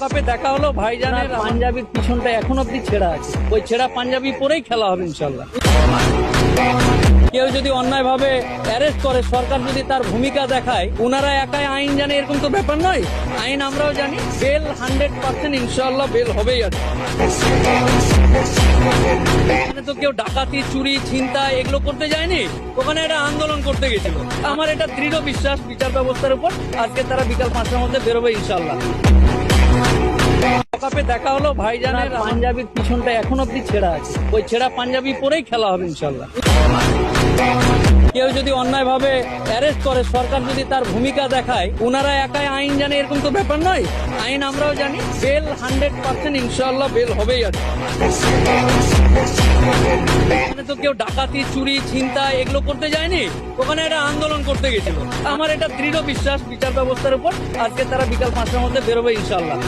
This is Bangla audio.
কাপে দেখা হলো ভাইজানের পাঞ্জাবির পিছনটা এখন অব্দি ছেঁড়া আছে, ওই ছেঁড়া পাঞ্জাবি পরেই খেলা হবে ইনশাল্লাহ। কেউ যদি অন্যায়ভাবে অ্যারেস্ট করে, সরকার যদি তার ভূমিকা দেখায়, ওনারা একাই আইন জানে এরকম তো ব্যাপার নয়। আইন আমরাও জানি, বেল 100% ইনশাল্লাহ বেল হবেই আছে। এখানে তো কেউ ডাকাতি, চুরি, ছিনতা এগুলো করতে যায়নি, ওখানে একটা আন্দোলন করতে গেছিল। আমার এটা দৃঢ় বিশ্বাস বিচার ব্যবস্থার উপর, আজকে তারা বিকাল 5টার মধ্যে বেরোবে ইনশাল্লাহ। কাপে দেখা হলো ভাইজানের পাঞ্জাবির পিছনটা এখন অব্দি ছেঁড়া আছে, ওই ছেঁড়া পাঞ্জাবি পরেই খেলা হবে ইনশাল্লাহ। কেউ যদি অন্যায়ভাবে অ্যারেস্ট করে, সরকার যদি তার ভূমিকা দেখায়, ওনারা একাই আইন জানে এরকম তো ব্যাপার নয়। আইন আমরাও জানি, বেল 100% ইনশাল্লাহ বেল হবেই আছে। এখানে তো কেউ ডাকাতি, চুরি, ছিনতা এগুলো করতে যায়নি, ওখানে একটা আন্দোলন করতে গেছিল। আমার এটা দৃঢ় বিশ্বাস বিচার ব্যবস্থার উপর, আজকে তারা বিকাল 5টার মধ্যে বেরোবে ইনশাল্লাহ।